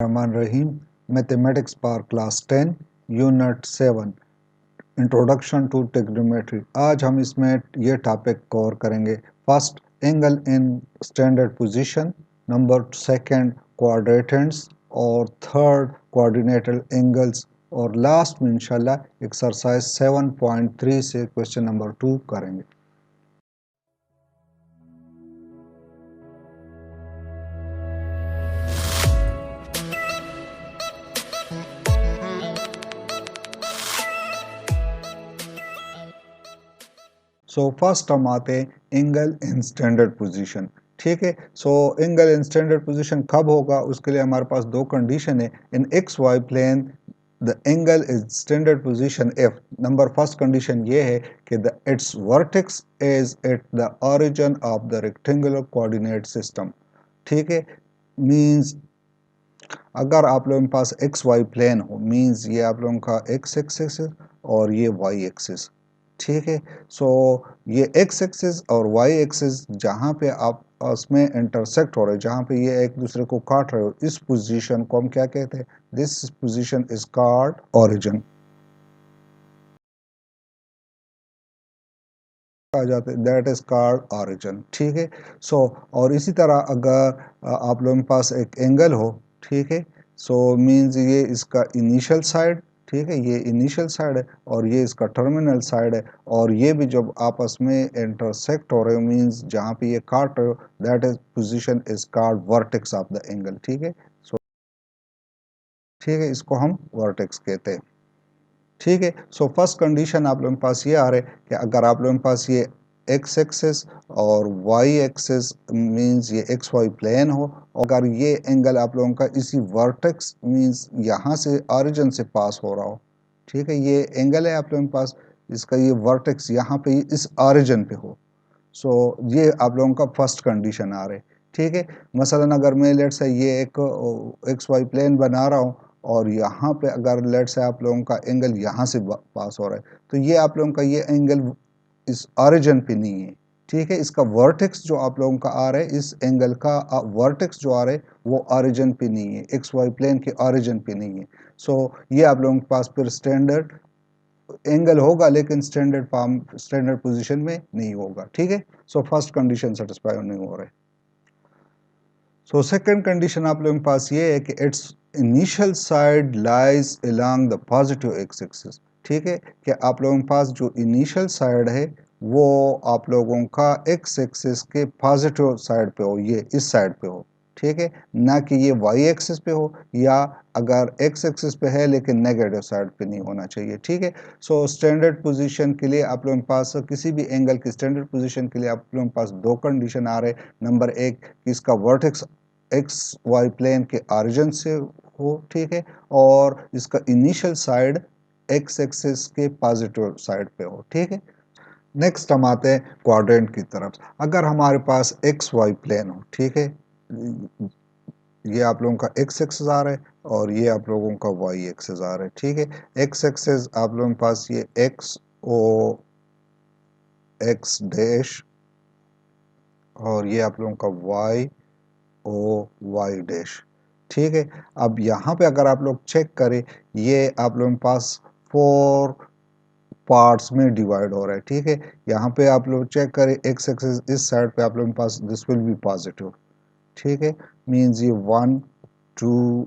Rahman Rahim mathematics पार class 10 unit 7 introduction to trigonometry. आज हम इसमें ये टॉपिक कवर करेंगे। First, angle in standard position, number second quadrants, और थर्ड कोऑर्डिनेटेड एंगल्स, और लास्ट में इंशाल्लाह एक्सरसाइज 7.3 से क्वेश्चन नंबर 2 करेंगे। सो फर्स्ट हम आते हैं एंगल इन स्टैंडर्ड पोजीशन। ठीक है, so angle in standard position कब होगा, उसके लिए हमारे पास दो कंडीशन है। In x y plane the angle is standard position if number first condition ये है कि the it's vertex is at the origin of the rectangular coordinate system. ठीक है, मींस अगर आप लोगों के पास एक्स वाई प्लेन हो, मींस ये आप लोगों का एक्स एक्सिस और ये वाई एक्सिस। ठीक है, सो ये एक्स एक्सिस और वाई एक्सिस जहाँ पे आप उसमें इंटरसेक्ट हो रहे हैं, जहाँ पे ये एक दूसरे को काट रहे हो, इस पोजीशन को हम क्या कहते हैं? This position is called origin आ जाते हैं, दैट इज कॉल्ड ओरिजिन। ठीक है, सो और इसी तरह अगर आप लोगों के पास एक एंगल हो, ठीक है, सो मींस ये इसका इनिशियल साइड, ठीक है, ये इनिशियल साइड है और ये इसका टर्मिनल साइड है, और ये भी जब आपस में इंटरसेक्ट हो रहे हो, मींस जहाँ पे ये काट रहे हो, that is position is called vertex of the angle. ठीक है, सो ठीक है, इसको हम वर्टेक्स कहते हैं। ठीक है, सो फर्स्ट कंडीशन आप लोगों के पास ये आ रहा है कि अगर आप लोगों के पास ये एक्स एक्सिस और वाई एक्सिस मींस ये एक्स वाई प्लेन हो, अगर ये एंगल आप लोगों का इसी वर्टेक्स मींस यहाँ से ओरिजिन से पास हो रहा हो, ठीक है, ये एंगल है आप लोगों के पास, इसका ये वर्टेक्स यहाँ पे इस ओरिजिन पे हो, सो ये आप लोगों का फर्स्ट कंडीशन आ रहा है। ठीक है, मसलन अगर मैं लेट से ये एक एक्स वाई प्लेन बना रहा हूँ और यहाँ पे अगर लेट से आप लोगों का एंगल यहाँ से पास हो रहा है, तो ये आप लोगों का ये एंगल इस ओरिजिन पे नहीं है। ठीक है, इसका वर्टेक्स जो आप लोगों का आ रहा है, इस एंगल का वर्टेक्स जो आ रहा है वो ओरिजिन पे नहीं है, एक्स वाई प्लेन के ओरिजिन पे नहीं है। सो ये आप लोगों के पास फिर स्टैंडर्ड एंगल होगा, लेकिन स्टैंडर्ड फॉर्म स्टैंडर्ड पोजीशन में नहीं होगा। ठीक है, सो फर्स्ट कंडीशन सेटिस्फाई नहीं हो रहा है। सो सेकंड कंडीशन आप लोगों के पास ये है कि it's initial side lies along the positive x axis. ठीक है, कि आप लोगों के पास जो इनिशियल साइड है वो आप लोगों का एक्स एक्सिस के पॉजिटिव साइड पे हो, ये इस साइड पे हो। ठीक है, ना कि ये वाई एक्सिस पे हो, या अगर एक्स एक्सिस पे है लेकिन नेगेटिव साइड पे नहीं होना चाहिए। ठीक है, सो स्टैंडर्ड पोजीशन के लिए आप लोगों के पास किसी भी एंगल की स्टैंडर्ड पोजीशन के लिए आप लोगों के पास दो कंडीशन आ रहे हैं। नंबर एक, इसका वर्टेक्स एक्स वाई प्लेन के ओरिजिन से हो, ठीक है, और इसका इनिशियल साइड एक्स एक्सिस के पॉजिटिव साइड पे हो। ठीक है, नेक्स्ट हम आते हैं क्वाड्रेंट की तरफ। अगर हमारे पास एक्स वाई प्लेन हो, ठीक है, ये आप लोगों का एक्स एक्सिस आ रहा है और ये आप लोगों का वाई एक्सिस आ रहा है। ठीक है, एक्स एक्सिस आप लोगों के पास ये एक्स ओ एक्स डैश, और ये आप लोगों का वाई ओ वाई डैश। ठीक है, अब यहाँ पे अगर आप लोग चेक करें, ये आप लोगों के पास फोर पार्ट्स में डिवाइड हो रहा है। ठीक है, यहाँ पे आप लोग चेक करें, एक्स एक्सिस इस साइड पे आप लोगों के पास दिस विल बी पॉजिटिव। ठीक है, मींस ये 1 2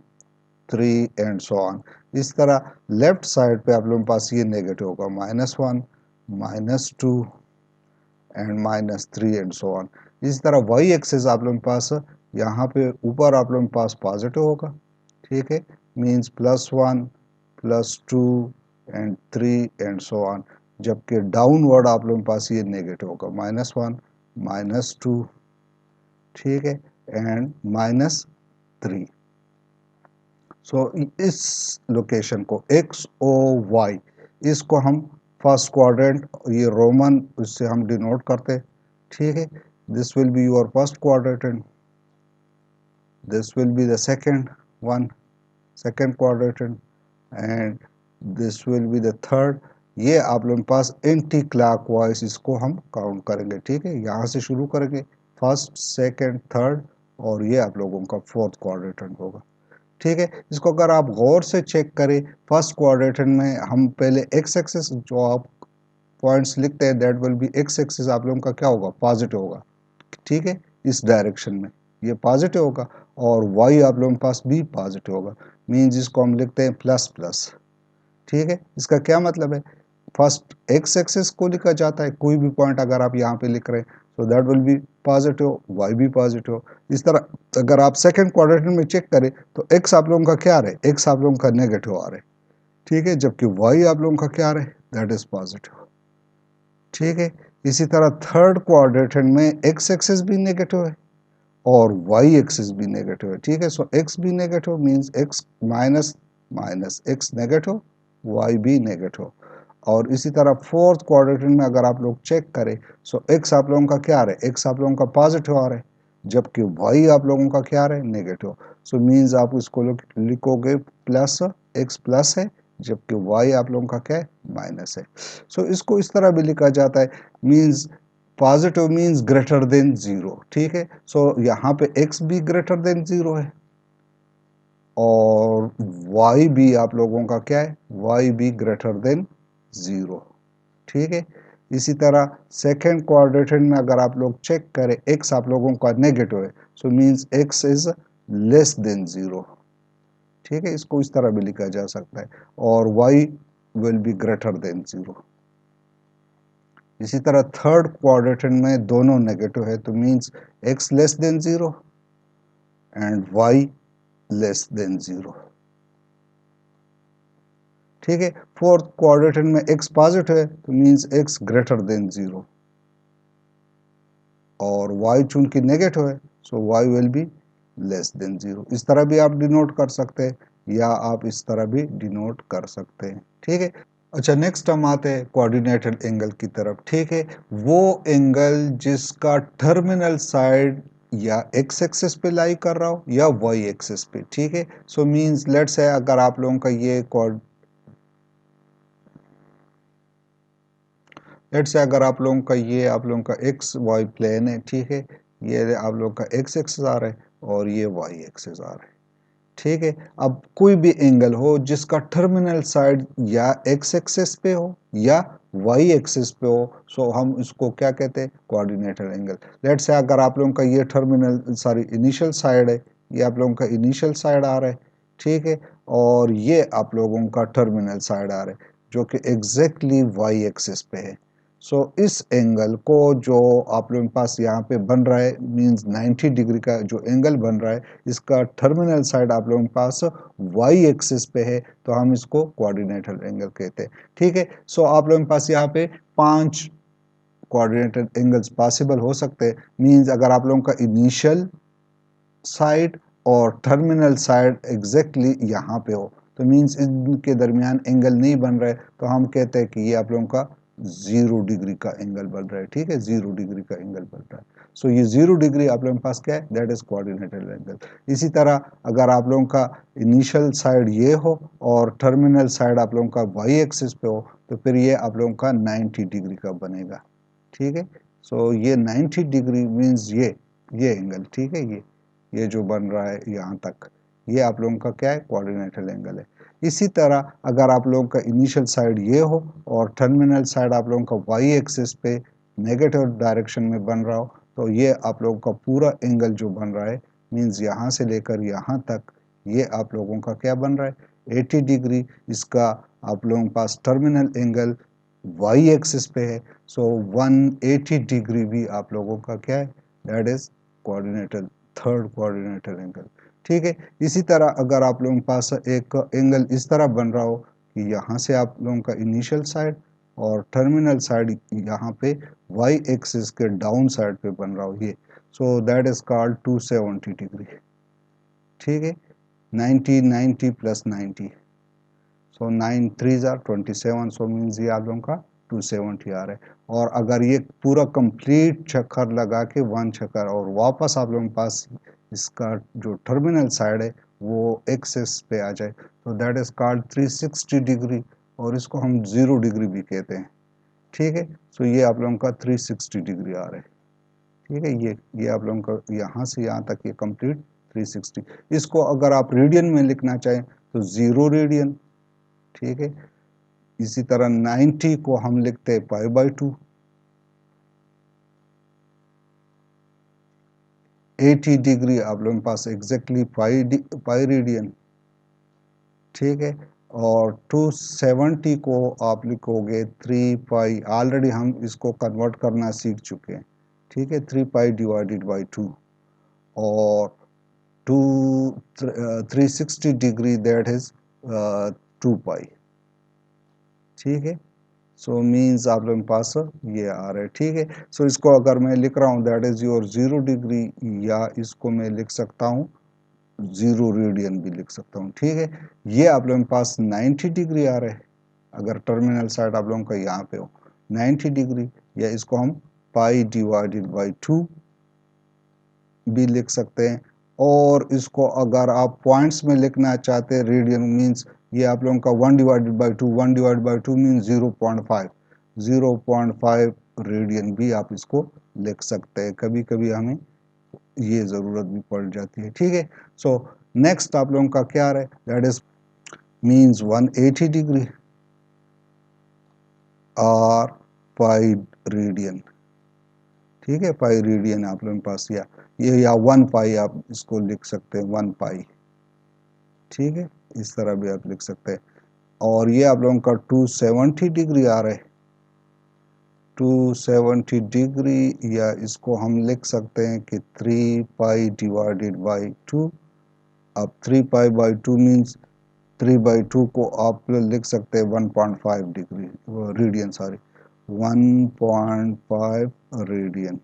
3 एंड सो ऑन। इस तरह लेफ्ट साइड पे आप लोगों के पास ये नेगेटिव होगा, -1 -2 एंड -3 एंड सो ऑन। इस तरह वाई एक्सिस आप लोगों के पास यहाँ पे ऊपर आप लोगों के पास पॉजिटिव होगा। ठीक है, means +1 +2 and 3 and so on, जबकि डाउनवर्ड आप लोगों के पास ये नेगेटिव होगा, -1 -2, ठीक है, एंड -3। सो इस लोकेशन को एक्स ओ वाई, इसको हम फर्स्ट क्वाड्रेंट, ये रोमन इससे हम डिनोट करते। ठीक है, this will be your first quadrant, this will be the second one, second quadrant, and this will be the third. ये आप लोगों के पास एंटी क्लॉकवाइज इसको हम काउंट करेंगे। ठीक है, यहाँ से शुरू करेंगे, फर्स्ट सेकंड थर्ड, और ये आप लोगों का फोर्थ क्वाड्रेंट होगा। ठीक है। इसको अगर आप गौर से चेक करें, फर्स्ट क्वाड्रेंट में हम पहले एक्स एक्सिस जो आप पॉइंट्स लिखते हैं that will B x axis आप लोगों का क्या होगा, पॉजिटिव होगा, ठीक है, इस डायरेक्शन में ये पॉजिटिव होगा, और वाई आप लोगों के पास भी पॉजिटिव होगा, मीन्स इसको हम लिखते हैं प्लस प्लस, ठीक है। इसका क्या मतलब है, फर्स्ट एक्स एक्सिस को लिखा जाता है, कोई भी पॉइंट अगर आप यहाँ पे लिख रहे हैं तो that will be positive, Y भी पॉजिटिव। इस तरह अगर आप सेकंड क्वाड्रेंट में चेक करें तो एक्स आप लोगों का क्या आ रहा है, एक्स आप लोगों का नेगेटिव आ रहा है, ठीक है, जबकि वाई आप लोगों का क्या आ रहा है, दैट इज पॉजिटिव, ठीक है। इसी तरह थर्ड क्वाड्रेंट में एक्स एक्सिस भी नेगेटिव है और वाई एक्सिस भी नेगेटिव है, ठीक है। सो एक्स भी negative means X minus minus X negative, Y भी नेगेटिव। और इसी तरह फोर्थ क्वाड्रेंट में अगर आप लोग चेक करें सो एक्स आप लोगों का क्या आ रहा है, एक्स आप लोगों का पॉजिटिव आ रहा है, जबकि वाई आप लोगों का क्या आ रहा है, नेगेटिव। सो मीन्स आप इसको लिखोगे प्लस एक्स प्लस है, जबकि वाई आप लोगों का क्या है, माइनस है। सो इसको इस तरह भी लिखा जाता है, means positive means greater than zero, ठीक है। सो यहाँ पे x भी ग्रेटर देन जीरो है और y भी आप लोगों का क्या है, y भी ग्रेटर देन जीरो, ठीक है। इसी तरह सेकेंड क्वाड्रेंट में अगर आप लोग चेक करें x आप लोगों का नेगेटिव है, so means x is less than zero, ठीक है, इसको इस तरह भी लिखा जा सकता है, और y will be greater than zero. इसी तरह थर्ड क्वाड्रेंट में दोनों नेगेटिव है तो means x less than zero and y less than zero, ठीक है। फोर्थ क्वाड्रेंट में x पॉजिटिव है तो means x greater than zero, और y चूंकि नेगेटिव है सो y will be less than zero. इस तरह भी आप डिनोट कर सकते हैं या आप इस तरह भी डिनोट कर सकते हैं, ठीक है। अच्छा, नेक्स्ट हम आते हैं कोऑर्डिनेटेड एंगल की तरफ, ठीक है। वो एंगल जिसका टर्मिनल साइड या एक्स एक्सिस पे लाई कर रहा हो या वाई एक्सिस पे, ठीक है। सो मींस लेट्स से अगर आप लोगों का ये लेट्स से अगर आप लोगों का ये आप लोगों का एक्स वाई प्लेन है, ठीक है, ये आप लोगों का एक्स एक्सिस आ रहा है और ये वाई एक्सिस आ रहा है, ठीक है। अब कोई भी एंगल हो जिसका टर्मिनल साइड या एक्स एक्सिस पे हो या वाई एक्सिस पे हो, सो हम इसको क्या कहते हैं, कोऑर्डिनेटेड एंगल। लेट्स से अगर आप लोगों का ये टर्मिनल सॉरी इनिशियल साइड है, ये आप लोगों का इनिशियल साइड आ रहा है, ठीक है, और ये आप लोगों का टर्मिनल साइड आ रहा है जो कि एग्जैक्टली वाई एक्सिस पे है। सो इस एंगल को जो आप लोगों के पास यहाँ पे बन रहा है मींस 90 डिग्री का जो एंगल बन रहा है, इसका टर्मिनल साइड आप लोगों के पास वाई एक्सिस पे है तो हम इसको कोऑर्डिनेटेड एंगल कहते हैं, ठीक है। सो आप लोगों के पास यहाँ पे 5 कोऑर्डिनेटेड एंगल्स पॉसिबल हो सकते हैं, मींस अगर आप लोगों का इनिशियल साइड और टर्मिनल साइड एग्जैक्टली यहाँ पे हो तो मींस इनके दरमियान एंगल नहीं बन रहा है तो हम कहते हैं कि ये आप लोगों का 0 डिग्री का एंगल बन रहा है, ठीक है, 0 डिग्री का एंगल बन रहा है। सो ये 0 डिग्री आप लोगों के पास क्या है, दैट इज कोऑर्डिनेटेड एंगल। इसी तरह अगर आप लोगों का इनिशियल साइड ये हो और टर्मिनल साइड आप लोगों का वाई एक्सिस पे हो तो फिर ये आप लोगों का 90 डिग्री का बनेगा, ठीक है। सो ये 90 डिग्री मीन्स ये एंगल, ठीक है, ये जो बन रहा है यहाँ तक, ये आप लोगों का क्या है, कोऑर्डिनेटेड एंगल है। इसी तरह अगर आप लोगों का इनिशियल साइड ये हो और टर्मिनल साइड आप लोगों का वाई एक्सिस पे नेगेटिव डायरेक्शन में बन रहा हो तो ये आप लोगों का पूरा एंगल जो बन रहा है मीन्स यहाँ से लेकर यहाँ तक ये आप लोगों का क्या बन रहा है, 80 डिग्री। इसका आप लोगों के पास टर्मिनल एंगल वाई एक्सिस पे है, सो 180 डिग्री भी आप लोगों का क्या है, that is coordinated third coordinated angle, ठीक है। इसी तरह अगर आप लोगों के पास एक एंगल इस तरह बन रहा हो कि यहाँ से आप लोगों का इनिशियल साइड और टर्मिनल साइड यहाँ पे वाई एक्सिस के डाउन साइड पे बन रहा हो ये, so that is called 270 degree, ठीक है। 90 90 प्लस 90 सो 9 3 जार 27, सो मीन्स ये आप लोगों का 270 आ रहा है। और अगर ये पूरा कंप्लीट चक्कर लगा के 1 चक्कर और वापस आप लोगों के पास इसका जो टर्मिनल साइड है वो एक्सिस पे आ जाए तो दैट इज कॉल्ड 360 डिग्री, और इसको हम 0 डिग्री भी कहते हैं, ठीक है। सो ये आप लोगों का 360 डिग्री आ रहा है, ठीक है। ये आप लोगों का यहाँ से यहाँ तक ये कंप्लीट 360। इसको अगर आप रेडियन में लिखना चाहें तो 0 रेडियन, ठीक है। इसी तरह 90 को हम लिखते हैं π/2, 80 डिग्री आप लोगों के पास एग्जैक्टली पाई रेडियन, ठीक है। और 270 को आप लिखोगे 3 पाई, ऑलरेडी हम इसको कन्वर्ट करना सीख चुके हैं, ठीक है। 3 पाई डिवाइडेड बाई 2, और 360 डिग्री दैट इज 2 पाई, ठीक है। सो मीन्स आप लोगों के पास ये आ रहा है, ठीक है। सो इसको अगर मैं लिख रहा हूँ दैट इज योर 0 डिग्री, या इसको मैं लिख सकता हूँ 0 रेडियन भी लिख सकता हूँ, ठीक है। ये आप लोगों के पास 90 डिग्री आ रहा है अगर टर्मिनल साइड आप लोगों का यहाँ पे हो 90 डिग्री, या इसको हम पाई डिवाइडेड बाई 2 भी लिख सकते हैं। और इसको अगर आप पॉइंट्स में लिखना चाहते हैं रेडियन मीन्स ये आप लोगों का 1/2, 1/2 मीन्स 0.5, 0.5 रेडियन भी आप इसको लिख सकते हैं। कभी कभी हमें ये ज़रूरत भी पड़ जाती है, ठीक है। सो नेक्स्ट आप लोगों का क्या है दैट इज मीन्स 180 डिग्री और पाई रेडियन, ठीक है। पाई रेडियन आप लोगों के पास, या 1 पाई आप इसको लिख सकते हैं 1 पाई, ठीक है। इस तरह भी आप लिख सकते हैं। और ये आप लोगों का 270 डिग्री आ रहा है, 270 डिग्री, या इसको हम लिख सकते हैं कि 3 पाई डिवाइडेड बाई 2। अब 3 पाई/2 मीन्स 3/2 को आप लिख सकते हैं 1.5 डिग्री रेडियन, सॉरी 1.5 रेडियन,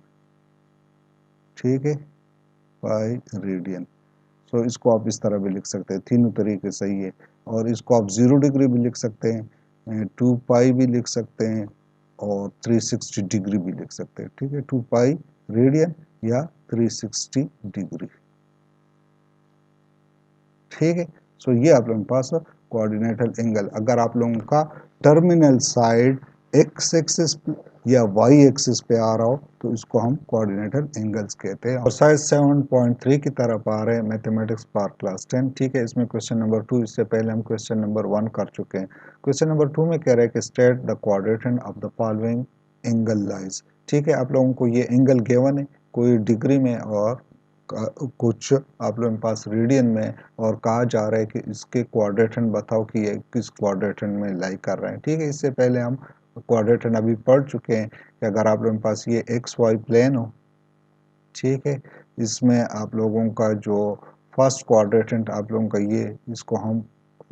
ठीक है, पाई रेडियन। सो इसको आप इस तरह भी लिख सकते हैं, तीनों तरीके सही है। और इसको आप 0 डिग्री भी लिख सकते हैं, 2 पाई भी लिख सकते हैं, और 360 डिग्री भी लिख सकते हैं, ठीक है। 2 पाई रेडियन या 360 डिग्री, ठीक है। सो ये आप लोगों के पास कोऑर्डिनेटल एंगल। अगर आप लोगों का टर्मिनल साइड एक्स एक्सिस या वाई एक्सिस पे आ रहा हो तो इसको हम कोऑर्डिनेटल एंगल्स कहते हैं। और साइज 7.3 की तरफ आ रहे हैं मैथमेटिक्स पार्ट क्लास 10, ठीक है। इसमें क्वेश्चन नंबर 2, इससे पहले हम क्वेश्चन नंबर 1 कर चुके हैं। क्वेश्चन नंबर 2 में कह रहे हैं कि state the quadrant of the following angle lies, ठीक है। आप लोगों को ये एंगल गिवन है, कोई डिग्री में और कुछ आप लोगों के पास रेडियन में, और कहा जा रहा है कि इसके क्वाड्रेंट बताओ कि ये किस क्वाड्रेंट में लाई कर रहे हैं, ठीक है। इससे पहले हम क्वाड्रेंट अभी पढ़ चुके हैं कि अगर आप लोगों के पास ये एक्स वाई प्लेन हो, ठीक है, इसमें आप लोगों का जो फर्स्ट क्वाड्रेंट आप लोगों का ये, इसको हम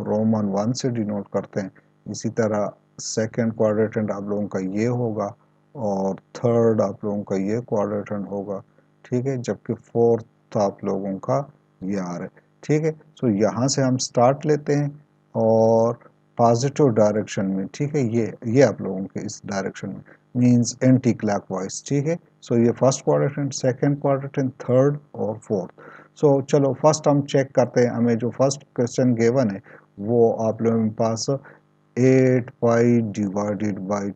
रोमन 1 से डिनोट करते हैं। इसी तरह सेकंड क्वाड्रेंट आप लोगों का ये होगा, और थर्ड आप लोगों का ये क्वाड्रेंट होगा, ठीक है। जबकि फोर्थ आप लोगों का ये आ रहा है, ठीक है। सो यहाँ से हम स्टार्ट लेते हैं और पॉजिटिव डायरेक्शन में, ठीक है, ये आप लोगों के इस डायरेक्शन में मींस एंटी क्लॉकवाइज, ठीक है। सो ये first quadrant, second quadrant, third और फोर्थ। सो चलो फर्स्ट हम चेक करते हैं। हमें जो फर्स्ट क्वेश्चन गिवन है वो आप लोगों के पास 8 पाई डिवाइडेड बाई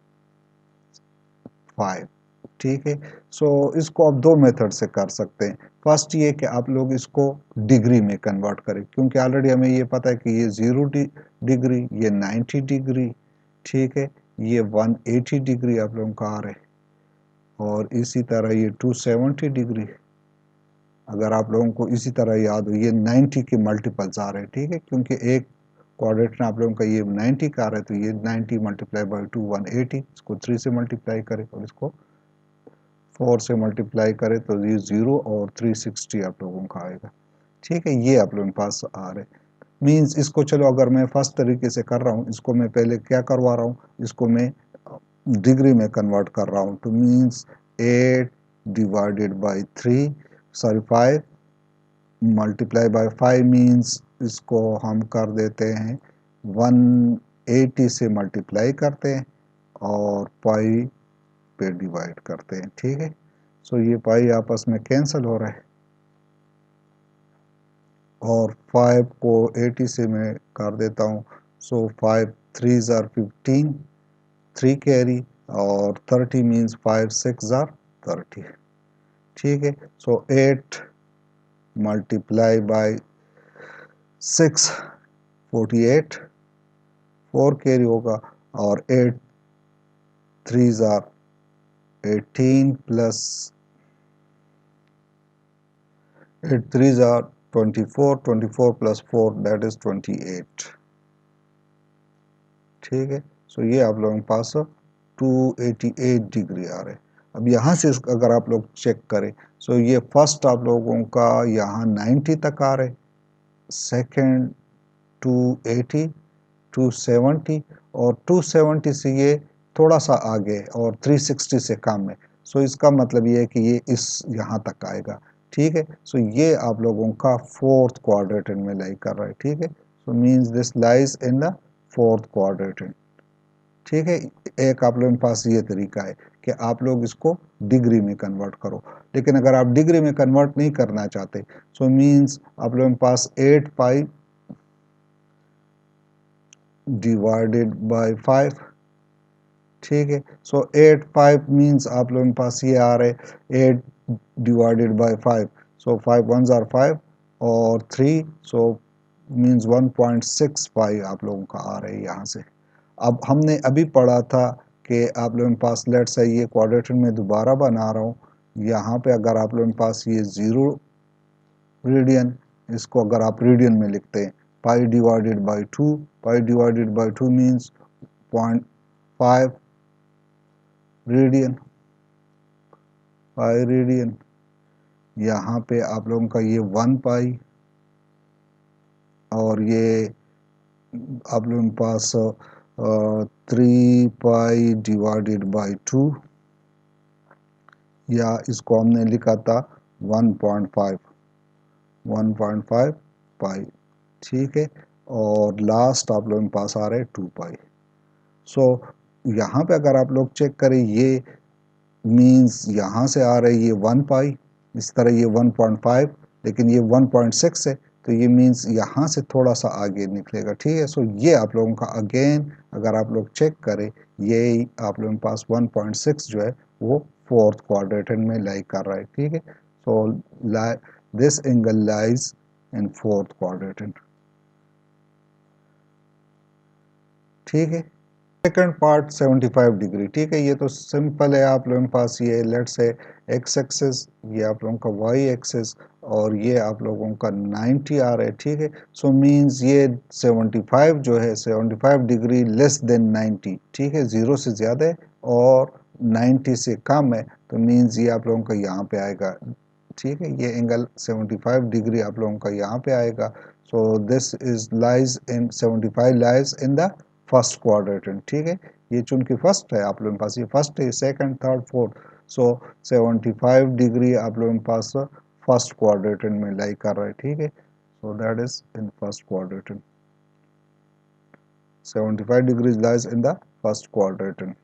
5, ठीक है। सो इसको आप दो मेथड से कर सकते हैं। फर्स्ट ये कि आप लोग इसको डिग्री में कन्वर्ट करें, क्योंकि ऑलरेडी हमें ये पता है कि ये 0 डिग्री, ये 90 डिग्री, ठीक है, ये 180 डिग्री आप लोगों का आ रहा है, और इसी तरह ये 270 डिग्री। अगर आप लोगों को इसी तरह याद हो ये 90 के मल्टीपल्स आ रहे हैं, ठीक है, क्योंकि एक क्वाड्रेंट आप लोगों का ये 90 का आ रहा है, तो ये 90 मल्टीप्लाई बाई 2 180, इसको 3 से मल्टीप्लाई करें और इसको 4 से मल्टीप्लाई करें तो ये 0 और 360 आप लोगों का आएगा, ठीक है। ये आप लोगों के पास आ रहे मीन्स इसको, चलो अगर मैं फर्स्ट तरीके से कर रहा हूँ, इसको मैं पहले क्या करवा रहा हूँ, इसको मैं डिग्री में कन्वर्ट कर रहा हूँ, तो means 8 divided by 3, sorry 5 multiply by 5 means इसको हम कर देते हैं 180 से मल्टीप्लाई करते हैं और पाई पे डिवाइड करते हैं, ठीक है। सो ये पाई आपस में कैंसिल हो रहा है, और 5 को 80 से मैं कर देता हूँ। सो 5 3s are 15, 3 कैरी, और 30 मीन्स 5 6s are 30, ठीक है। सो 8 मल्टीप्लाई बाय 6, 48, 4 कैरी होगा और 8 3s are 18 plus 8 3s are 24, 24 plus 4 that is 28। ठीक है, सो ये आप लोगों के पास 288 डिग्री आ रहे। अब यहाँ से अगर आप लोग चेक करें, सो ये फर्स्ट आप लोगों का यहाँ 90 तक आ रहे, सेकेंड 280, 270 और 270 से ये थोड़ा सा आगे और 360 से कम है। सो इसका मतलब ये है कि ये इस यहाँ तक आएगा। ठीक है, सो ये आप लोगों का फोर्थ क्वाड्रेंट में लाई कर रहा है। ठीक है, सो means this lies in the fourth quadrant. ठीक है, एक आप लोगों के पास ये तरीका है कि आप लोग इसको डिग्री में कन्वर्ट करो। लेकिन अगर आप डिग्री में कन्वर्ट नहीं करना चाहते, सो मींस आप लोगों के पास 8 पाई डिवाइडेड बाय 5। ठीक है, सो 8 5 मींस आप लोगों के पास ये आ रहे 8 divided by 5, so 5 1s are 5 और 3, सो मींस 1.65 आप लोगों का आ रहे हैं यहाँ से। अब हमने अभी पढ़ा था कि आप लोगों के पास लेट्स से ये क्वाड्रेटिक में दोबारा बना रहा हूँ, यहाँ पे अगर आप लोगों के पास ये 0 रेडियन, इसको अगर आप रेडियन में लिखते हैं पाई divided by 2, pi divided by 2 means 0.5 radian, pi radian. यहाँ पे आप लोगों का ये 1 पाई और ये आप लोगों के पास 3 पाई डिवाइडेड बाई 2, या इसको हमने लिखा था 1.5 पाई। ठीक है, और लास्ट आप लोगों के पास आ रहे 2 पाई। सो यहाँ पे अगर आप लोग चेक करें, ये मीन्स यहाँ से आ रहे ये 1 पाई, इस तरह ये 1.5, लेकिन ये 1.6 है, तो ये मीन्स यहाँ से थोड़ा सा आगे निकलेगा। ठीक है, सो ये आप लोगों का अगेन अगर आप लोग चेक करें, ये आप लोगों के पास 1.6 जो है वो फोर्थ क्वाड्रेंट में लाई कर रहा है। ठीक है, so this angle lies in fourth quadrant. ठीक है, सेकंड पार्ट 75 डिग्री। ठीक है, ये तो सिंपल है। आप लोगों के पास ये लेट्स से एक्स एक्सिस, ये आप लोगों का वाई एक्सिस और ये आप लोगों का 90 आ रहा है। ठीक है, सो मींस ये 75 जो है 75 डिग्री लेस देन 90। ठीक है, 0 से ज़्यादा है और 90 से कम है, तो मींस ये आप लोगों का यहाँ पे आएगा। ठीक है, ये एंगल 75 डिग्री आप लोगों का यहाँ पे आएगा। So this is lies in 75 lies in the first quadrant. ठीक है, ये चूंकि फर्स्ट है आप लोगों के पास, ये फर्स्ट है, सेकंड थर्ड फोर्थ, सो 75 डिग्री आप लोगों के पास फर्स्ट क्वाड्रेंट में लाई कर रहा है। ठीक है, so that is in first quadrant, 75 degree lies in the first quadrant.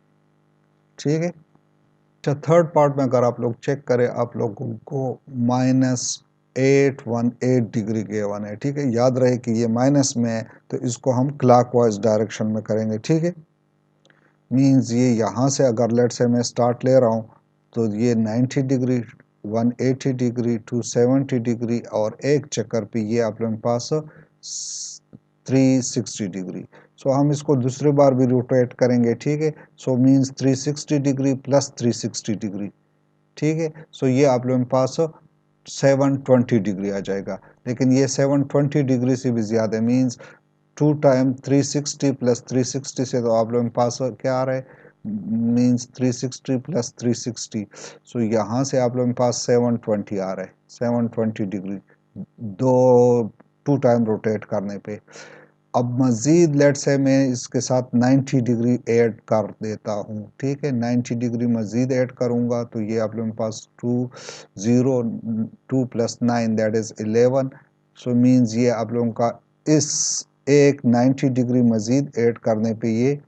ठीक है, अच्छा थर्ड पार्ट में अगर आप लोग चेक करें, आप लोगों को -818 डिग्री गिवन है। ठीक है, याद रहे कि ये माइनस में है, तो इसको हम क्लॉकवाइज डायरेक्शन में करेंगे। ठीक है, मीन्स ये यहाँ से अगर लेट से मैं स्टार्ट ले रहा हूँ, तो ये 90 डिग्री, 180 डिग्री, 270 डिग्री और एक चक्कर पे ये आप लोगों के पास 360 डिग्री। सो हम इसको दूसरी बार भी रोटेट करेंगे। ठीक है, so means 360 degree plus 360 degree. ठीक है, सो ये आप लोगों के पास 720 डिग्री आ जाएगा। लेकिन ये 720 डिग्री से भी ज़्यादा, मीन्स 2 टाइम 360 प्लस 360 से तो आप लोगों के पास क्या आ रहा है, मीन्स 360 प्लस 360, सो यहाँ से आप लोगों के पास 720 आ रहा है, 720 डिग्री दो 2 टाइम रोटेट करने पे। अब मज़ीद लेट से मैं इसके साथ 90 डिग्री ऐड कर देता हूँ। ठीक है, 90 डिग्री मज़ीद ऐड करूँगा तो ये आप लोगों के पास 2 plus 9 that is 11। So means ये आप लोगों का इस एक 90 डिग्री मज़ीद ऐड करने पे ये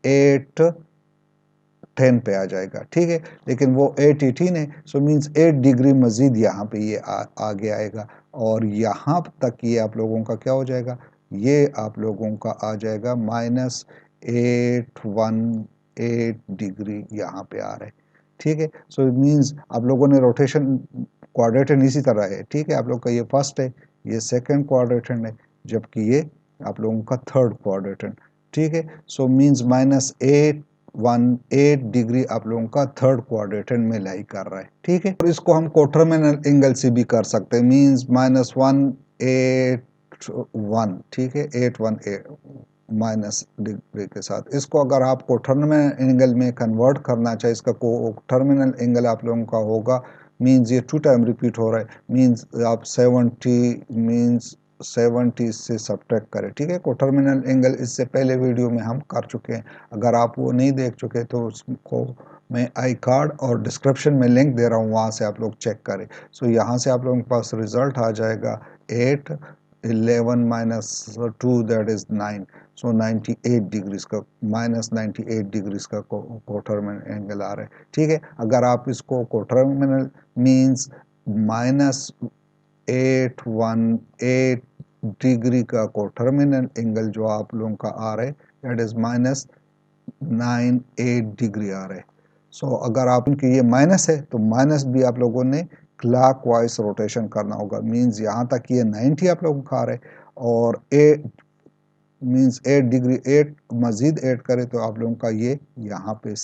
810 पे आ जाएगा। ठीक है, लेकिन वो 818 है, सो मीन्स 8 डिग्री मज़ीद यहाँ पे ये आगे आएगा और यहाँ तक ये आप लोगों का क्या हो जाएगा, ये आप लोगों का आ जाएगा -818 डिग्री यहाँ पे आ रहा है। ठीक है, सो इट मीन्स आप लोगों ने रोटेशन क्वाड्रेटन इसी तरह है, ठीक है। आप लोग का ये फर्स्ट है, ये सेकंड क्वाड्रेटन है, जबकि ये आप लोगों का थर्ड क्वाड्रेटन, ठीक है। सो मींस -818 डिग्री आप लोगों का थर्ड क्वाड्रेटन में लाई कर रहा है, ठीक है। और इसको हम कोटरमिनल एंगल से भी कर सकते हैं, मींस -181, ठीक है, 818 माइनस डिग्री के साथ। इसको अगर आप कोटरमिनल एंगल में कन्वर्ट करना चाहे, इसका कोटरमिनल एंगल आप लोगों का होगा, मींस ये 2 टाइम रिपीट हो रहा है, मींस आप 70 से सब्ट्रैक्ट करें, ठीक है। कोटरमिनल एंगल इससे पहले वीडियो में हम कर चुके हैं, अगर आप वो नहीं देख चुके तो उसको मैं आई कार्ड और डिस्क्रिप्शन में लिंक दे रहा हूँ, वहाँ से आप लोग चेक करें। सो यहाँ से आप लोगों के पास रिजल्ट आ जाएगा 8 11 minus 2 that is 9, so 98 degrees का, -98 डिग्रीज का कोटरमिनल एंगल आ रहा है, ठीक है। अगर आप इसको कोटरमिनल मींस -818 डिग्री का कोटरमिनल एंगल जो आप लोगों का आ रहा है दैट इज -98 डिग्री आ रहा है। सो अगर आप उनकी ये माइनस है तो माइनस भी आप लोगों ने क्लॉकवाइज रोटेशन करना होगा, मींस यहाँ तक ये 90 आप लोगों का आ रहा है, और 8 मींस 8 डिग्री 8 मजीद ऐड करें तो आप लोगों का ये यहाँ पे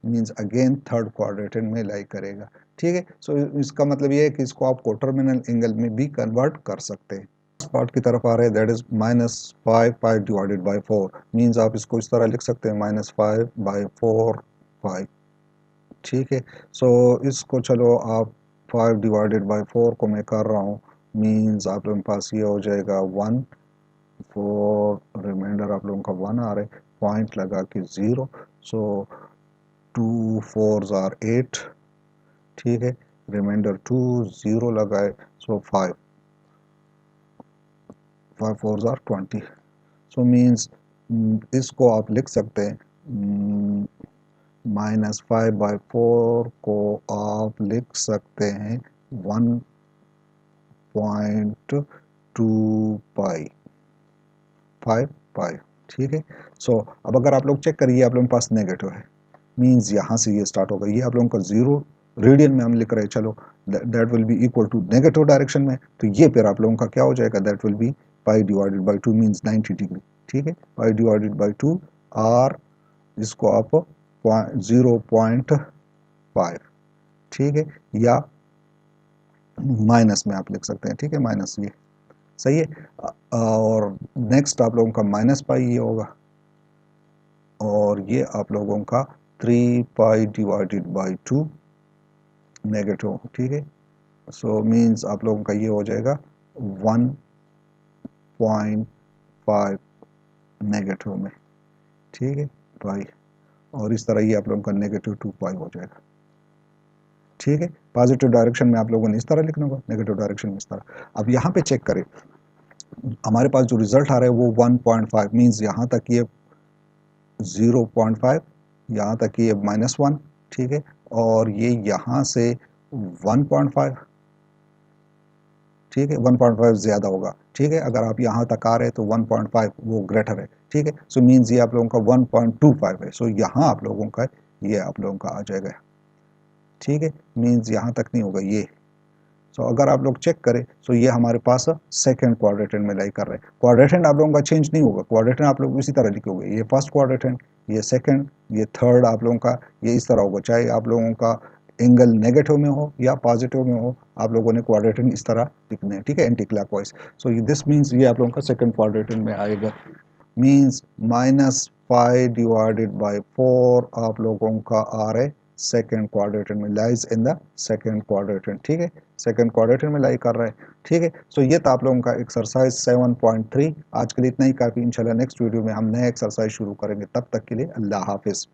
मींस अगेन थर्ड क्वाड्रेंट में लाई करेगा, ठीक है। सो इसका मतलब ये है कि इसको आप कोटरमिनल एंगल में भी कन्वर्ट कर सकते हैं। पार्ट की तरफ आ रहे हैं that is -5 pi divided by 4, means आप इसको इस तरह लिख सकते हैं -5/4 पाई, ठीक है। सो इसको चलो आप 5 डिवाइडेड बाई 4 को मैं कर रहा हूँ, मींस आप लोगों के पास ये हो जाएगा 1, 4 रिमाइंडर आप लोगों का 1 आ रहा है, पॉइंट लगा कि 0, सो 2 4s आर 8, ठीक है, रिमाइंडर 2 0 लगा है, सो 5 4s आर 20, सो मीन्स इसको आप लिख सकते हैं -5/4 को आप लिख सकते हैं 1.2 पाई 5 पाई, ठीक है। सो अब अगर आप लोग चेक करिए आप लोगों के पास नेगेटिव है, मींस यहाँ से ये स्टार्ट होगा, ये आप लोगों का 0 रेडियन में हम लिख रहे हैं, चलो that will be equal to negative direction में, तो ये फिर आप लोगों का क्या हो जाएगा, that will B pi divided by 2 means 90 degree, ठीक है। पाई डिवाइडेड बाई 2 आर इसको आप 0.5, ठीक है, या माइनस में आप लिख सकते हैं, ठीक है, माइनस ये सही है। और नेक्स्ट आप लोगों का माइनस पाई ये होगा, और ये आप लोगों का 3 पाई डिवाइडेड बाई 2 नेगेटिव, ठीक है। सो मींस आप लोगों का ये हो जाएगा 1.5 नेगेटिव में, ठीक है, पाई, और इस तरह ये आप लोगों का -2 पाई हो जाएगा, ठीक है। पॉजिटिव डायरेक्शन में आप लोगों ने इस तरह लिखना होगा, नेगेटिव डायरेक्शन में इस तरह। अब यहाँ पे चेक करें, हमारे पास जो रिजल्ट आ रहा है वो 1.5 मींस यहाँ तक ये 0.5, यहाँ तक ये -1, ठीक है, और ये यहाँ से 1.5, ठीक है, 1.5 ज़्यादा होगा, ठीक है। अगर आप यहाँ तक आ रहे हैं तो 1.5 वो ग्रेटर है, ठीक है। सो मींस ये आप लोगों का 1.25 है, सो यहाँ आप लोगों का ये आप लोगों का आ जाएगा, ठीक है, मींस यहाँ तक नहीं होगा ये। सो अगर आप लोग चेक करें तो ये हमारे पास सेकंड क्वाड्रेंट में लाई कर रहे हैं, क्वाड्रेंट आप लोगों का चेंज नहीं होगा, क्वाड्रेंट आप लोग इसी तरह लिखोगे, ये फर्स्ट क्वाड्रेंट, ये सेकंड, ये थर्ड आप लोगों का ये इस तरह होगा, चाहे आप लोगों का एंगल नेगेटिव में हो या पॉजिटिव में हो, आप लोगों ने क्वाड्रेंट इस तरह लिखने हैं, ठीक है, anti clockwise. So this means ये आप लोगों का सेकंड क्वाड्रेंट में आएगा, मीन्स -5 डिवाइडेड बाई 4 आप लोगों का आ रहा है सेकेंड क्वाड्रेंट में, lies in the second quadrant, ठीक है, सेकेंड क्वाड्रेंट में लाई कर रहा है, ठीक है। सो ये था आप लोगों का एक्सरसाइज 7.3। आज के लिए इतना ही काफ़ी, इंशाल्लाह नेक्स्ट वीडियो में हम नए एक्सरसाइज शुरू करेंगे, तब तक के लिए अल्लाह हाफिज़।